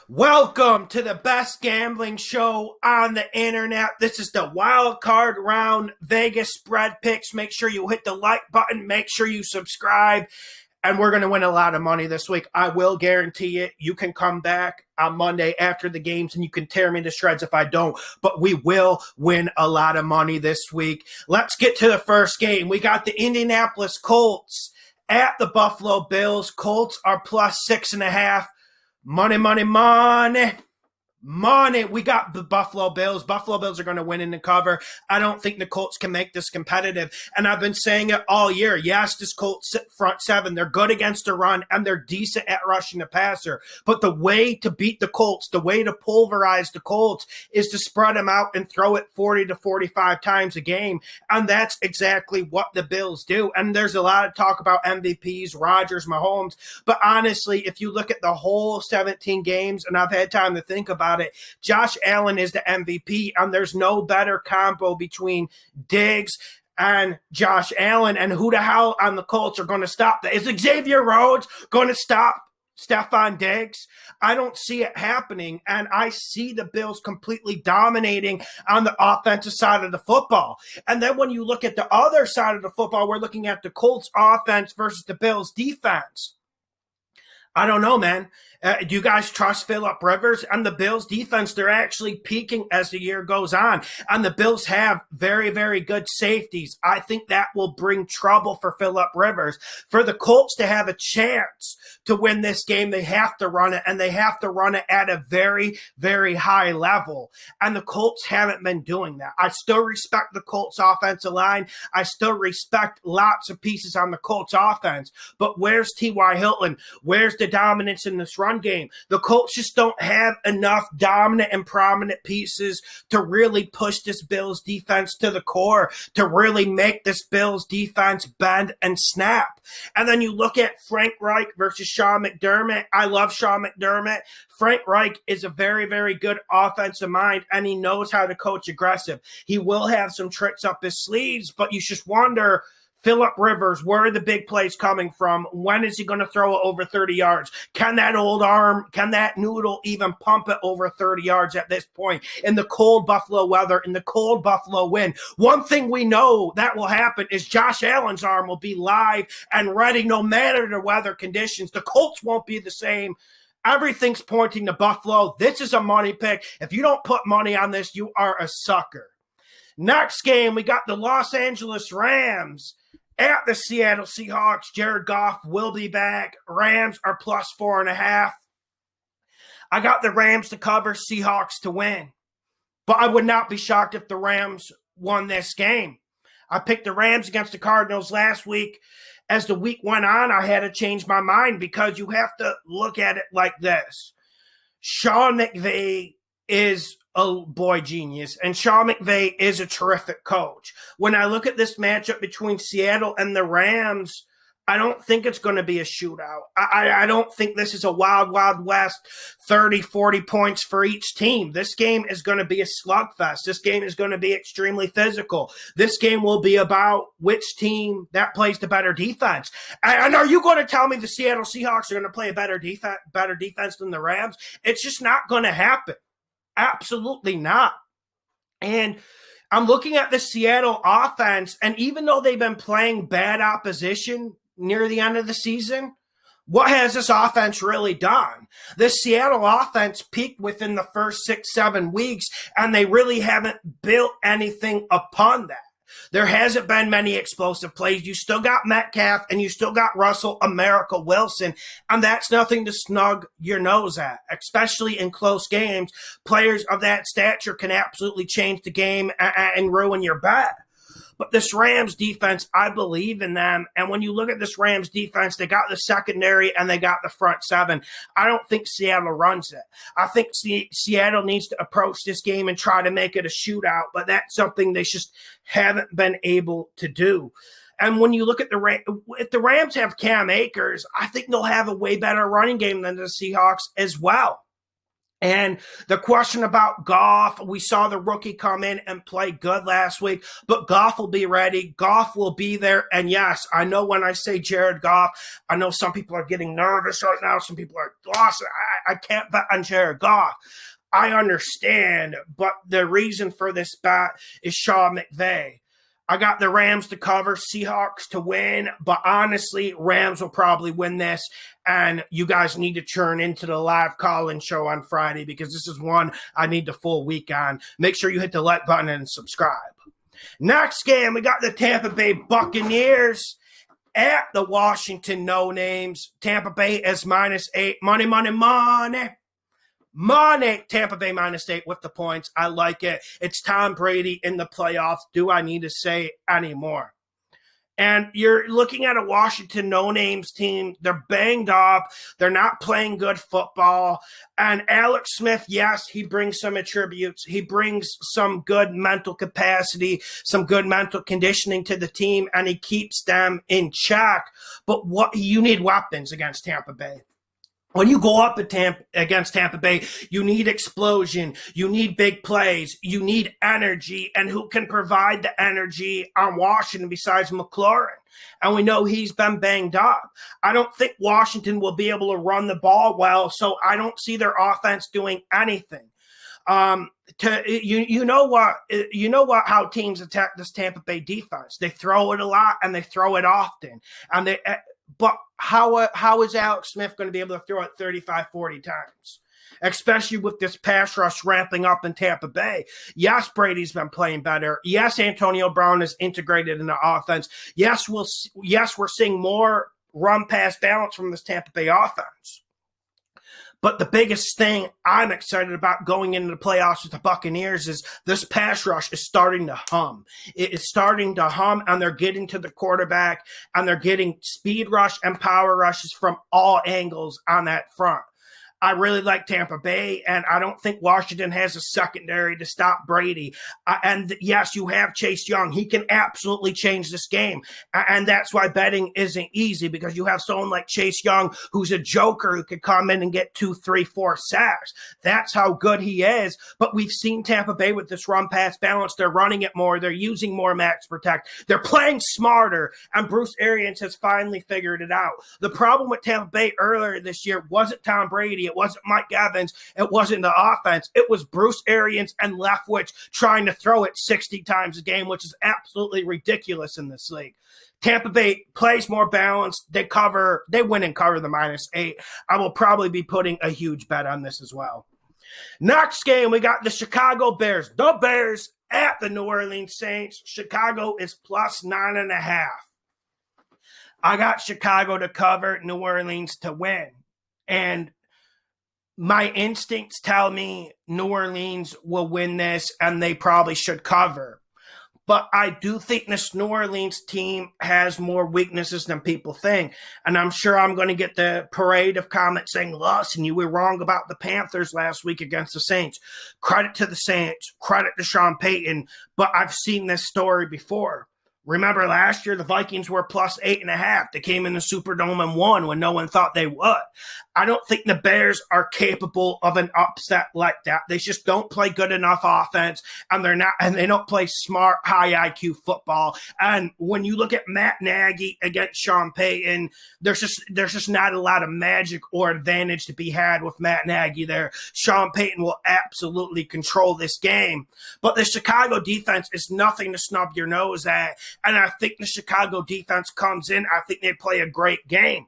Welcome to the best gambling show on the internet. This is the wild card round Vegas spread picks. Make sure you hit the like button. Make sure you subscribe. And we're going to win a lot of money this week. I will guarantee it. You can come back on Monday after the games and you can tear me to shreds if I don't. But we will win a lot of money this week. Let's get to the first game. We got the Indianapolis Colts at the Buffalo Bills. Colts are plus 6.5. Money, money, money. Money. We got the Buffalo Bills. Buffalo Bills are going to win in the cover. I don't think the Colts can make this competitive. And I've been saying it all year. Yes, this Colts front seven, they're good against the run, and they're decent at rushing the passer. But the way to beat the Colts, the way to pulverize the Colts is to spread them out and throw it 40 to 45 times a game. And that's exactly what the Bills do. And there's a lot of talk about MVPs, Rodgers, Mahomes. But honestly, if you look at the whole 17 games, and I've had time to think about it, Josh Allen is the MVP, and there's no better combo between Diggs and Josh Allen. And who the hell on the Colts are going to stop that? Is Xavier Rhodes going to stop Stephon Diggs? I don't see it happening, and I see the Bills completely dominating on the offensive side of the football. And then when you look at the other side of the football, we're looking at the Colts offense versus the Bills defense. I don't know, man. Do you guys trust Phillip Rivers? And the Bills defense, they're actually peaking as the year goes on. And the Bills have very, very good safeties. I think that will bring trouble for Phillip Rivers. For the Colts to have a chance to win this game, they have to run it, and they have to run it at a very, very high level. And the Colts haven't been doing that. I still respect the Colts offensive line. I still respect lots of pieces on the Colts offense. But where's T.Y. Hilton? Where's the dominance in this run game? The Colts just don't have enough dominant and prominent pieces to really push this Bills defense to the core, to really make this Bills defense bend and snap. And then you look at Frank Wright versus Sean McDermott. I love Sean McDermott. Frank Reich is a very, very good offensive mind, and he knows how to coach aggressive. He will have some tricks up his sleeves, but you just wonder, Phillip Rivers, where are the big plays coming from? When is he going to throw it over 30 yards? Can that old arm, can that noodle even pump it over 30 yards at this point in the cold Buffalo weather, in the cold Buffalo wind? One thing we know that will happen is Josh Allen's arm will be live and ready no matter the weather conditions. The Colts won't be the same. Everything's pointing to Buffalo. This is a money pick. If you don't put money on this, you are a sucker. Next game, we got the Los Angeles Rams at the Seattle Seahawks. Jared Goff will be back. Rams are plus 4.5. I got the Rams to cover, Seahawks to win. But I would not be shocked if the Rams won this game. I picked the Rams against the Cardinals last week. As the week went on, I had to change my mind because you have to look at it like this. Sean McVay is a boy genius, and Sean McVay is a terrific coach. When I look at this matchup between Seattle and the Rams, I don't think it's going to be a shootout. I don't think this is a wild, wild west, 30, 40 points for each team. This game is going to be a slugfest. This game is going to be extremely physical. This game will be about which team that plays the better defense. And are you going to tell me the Seattle Seahawks are going to play a better defense than the Rams? It's just not going to happen. Absolutely not. And I'm looking at the Seattle offense, and even though they've been playing bad opposition near the end of the season, what has this offense really done? The Seattle offense peaked within the first 6-7 weeks, and they really haven't built anything upon that. There hasn't been many explosive plays. You still got Metcalf, and you still got Russell America Wilson, and that's nothing to snug your nose at, especially in close games. Players of that stature can absolutely change the game and ruin your bet. But this Rams defense, I believe in them. And when you look at this Rams defense, they got the secondary and they got the front seven. I don't think Seattle runs it. I think Seattle needs to approach this game and try to make it a shootout, but that's something they just haven't been able to do. And when you look at if the Rams have Cam Akers, I think they'll have a way better running game than the Seahawks as well. And the question about Goff, we saw the rookie come in and play good last week, but Goff will be ready. Goff will be there. And yes, I know when I say Jared Goff, I know some people are getting nervous right now. Some people are, Lawson, I can't bet on Jared Goff. I understand, but the reason for this bet is Sean McVay. I got the Rams to cover, Seahawks to win, but honestly, Rams will probably win this, and you guys need to turn into the live call-in show on Friday because this is one I need the full week on. Make sure you hit the like button and subscribe. Next game, we got the Tampa Bay Buccaneers at the Washington No Names. Tampa Bay is -8. Money, Tampa Bay -8 with the points. I like it. It's Tom Brady in the playoffs. Do I need to say any more? And you're looking at a Washington no-names team. They're banged up. They're not playing good football. And Alex Smith, yes, he brings some attributes. He brings some good mental capacity, some good mental conditioning to the team, and he keeps them in check. But you need weapons against Tampa Bay. When you go up against Tampa Bay, you need explosion, you need big plays, you need energy, and who can provide the energy on Washington besides McLaurin? And we know he's been banged up. I don't think Washington will be able to run the ball well, so I don't see their offense doing anything. You know what? How teams attack this Tampa Bay defense? They throw it a lot and they throw it often, and But how is Alex Smith going to be able to throw it 35, 40 times? Especially with this pass rush ramping up in Tampa Bay. Yes, Brady's been playing better. Yes, Antonio Brown is integrated in the offense. Yes, we're seeing more run-pass balance from this Tampa Bay offense. But the biggest thing I'm excited about going into the playoffs with the Buccaneers is this pass rush is starting to hum. It is starting to hum, and they're getting to the quarterback, and they're getting speed rush and power rushes from all angles on that front. I really like Tampa Bay, and I don't think Washington has a secondary to stop Brady. And yes, you have Chase Young. He can absolutely change this game. And that's why betting isn't easy, because you have someone like Chase Young who's a joker who could come in and get 2, 3, 4 sacks. That's how good he is. But we've seen Tampa Bay with this run-pass balance. They're running it more. They're using more max protect. They're playing smarter, and Bruce Arians has finally figured it out. The problem with Tampa Bay earlier this year wasn't Tom Brady. It wasn't Mike Evans. It wasn't the offense. It was Bruce Arians and Leftwich trying to throw it 60 times a game, which is absolutely ridiculous in this league. Tampa Bay plays more balanced. They win and cover the -8. I will probably be putting a huge bet on this as well. Next game, we got the Chicago Bears. The Bears at the New Orleans Saints. Chicago is +9.5. I got Chicago to cover, New Orleans to win. And my instincts tell me New Orleans will win this, and they probably should cover. But I do think this New Orleans team has more weaknesses than people think. And I'm sure I'm going to get the parade of comments saying, Lawson, you were wrong about the Panthers last week against the Saints. Credit to the Saints. Credit to Sean Payton. But I've seen this story before. Remember last year, the Vikings were +8.5. They came in the Superdome and won when no one thought they would. I don't think the Bears are capable of an upset like that. They just don't play good enough offense, and they don't play smart, high IQ football. And when you look at Matt Nagy against Sean Payton, there's just not a lot of magic or advantage to be had with Matt Nagy there. Sean Payton will absolutely control this game. But the Chicago defense is nothing to snub your nose at. And I think the Chicago defense comes in. I think they play a great game.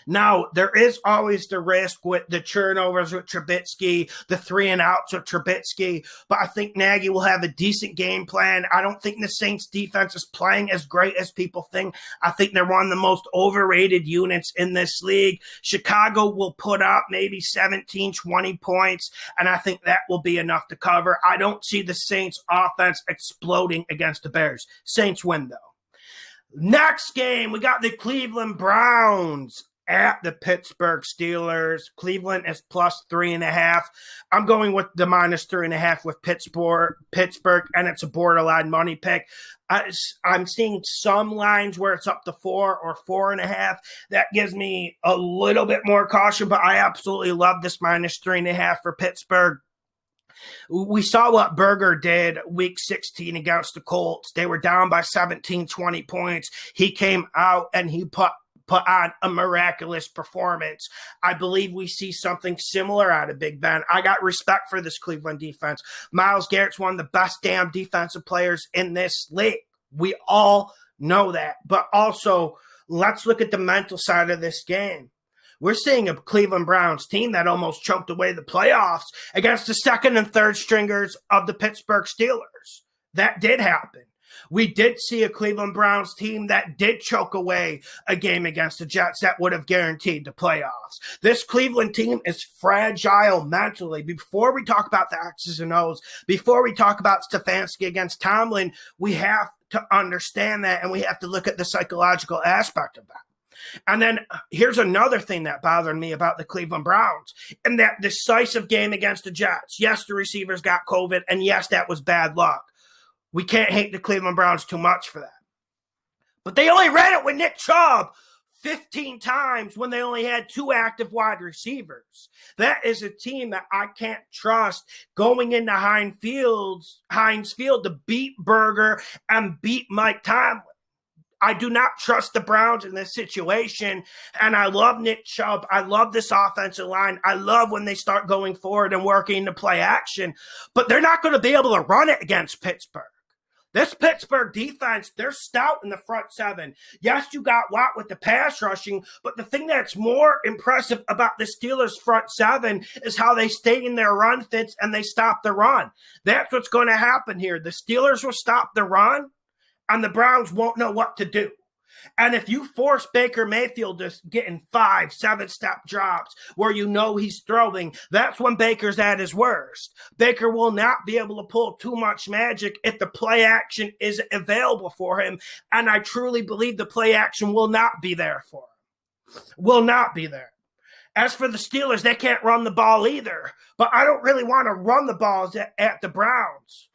Now, there is always the risk with the turnovers with Trubisky, the 3-and-outs with Trubisky, but I think Nagy will have a decent game plan. I don't think the Saints defense is playing as great as people think. I think they're one of the most overrated units in this league. Chicago will put up maybe 17, 20 points, and I think that will be enough to cover. I don't see the Saints offense exploding against the Bears. Saints win, though. Next game, we got the Cleveland Browns at the Pittsburgh Steelers. Cleveland is plus 3.5. I'm going with the minus 3.5 with Pittsburgh, and it's a borderline money pick. I'm seeing some lines where it's up to 4 or 4.5. That gives me a little bit more caution, but I absolutely love this minus 3.5 for Pittsburgh. We saw what Berger did week 16 against the Colts. They were down by 17, 20 points. He came out and he put on a miraculous performance. I believe we see something similar out of Big Ben. I got respect for this Cleveland defense. Myles Garrett's one of the best damn defensive players in this league. We all know that. But also, let's look at the mental side of this game. We're seeing a Cleveland Browns team that almost choked away the playoffs against the second and third stringers of the Pittsburgh Steelers. That did happen. We did see a Cleveland Browns team that did choke away a game against the Jets that would have guaranteed the playoffs. This Cleveland team is fragile mentally. Before we talk about the X's and O's, before we talk about Stefanski against Tomlin, we have to understand that, and we have to look at the psychological aspect of that. And then here's another thing that bothered me about the Cleveland Browns. In that decisive game against the Jets, yes, the receivers got COVID, and yes, that was bad luck. We can't hate the Cleveland Browns too much for that. But they only ran it with Nick Chubb 15 times when they only had 2 active wide receivers. That is a team that I can't trust going into Heinz Field to beat Berger and beat Mike Tomlin. I do not trust the Browns in this situation, and I love Nick Chubb. I love this offensive line. I love when they start going forward and working to play action, but they're not going to be able to run it against Pittsburgh. This Pittsburgh defense, they're stout in the front 7. Yes, you got Watt with the pass rushing, but the thing that's more impressive about the Steelers' front 7 is how they stay in their run fits and they stop the run. That's what's going to happen here. The Steelers will stop the run, and the Browns won't know what to do. And if you force Baker Mayfield to get in 5, 7-step drops where you know he's throwing, that's when Baker's at his worst. Baker will not be able to pull too much magic if the play action isn't available for him. And I truly believe the play action will not be there for him. Will not be there. As for the Steelers, they can't run the ball either. But I don't really want to run the balls at the Browns.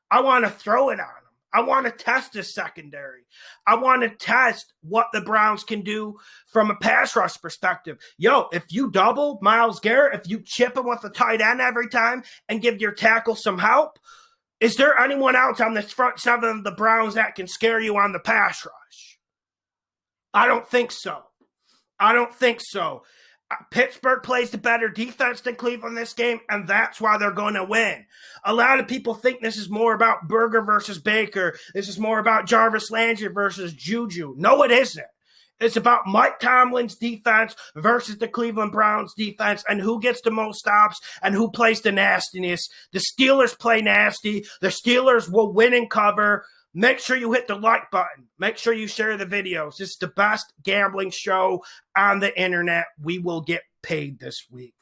I want to throw it on them. I want to test this secondary. I want to test what the Browns can do from a pass rush perspective. Yo, if you double Myles Garrett, if you chip him with a tight end every time and give your tackle some help, is there anyone else on this front 7 of the Browns that can scare you on the pass rush? I don't think so. Pittsburgh plays the better defense than Cleveland this game, and that's why they're going to win. A lot of people think this is more about Berger versus Baker. This is more about Jarvis Landry versus Juju. No, it isn't. It's about Mike Tomlin's defense versus the Cleveland Browns defense and who gets the most stops and who plays the nastiness. The Steelers play nasty. The Steelers will win and cover. Make sure you hit the like button. Make sure you share the videos. This is the best gambling show on the internet. We will get paid this week.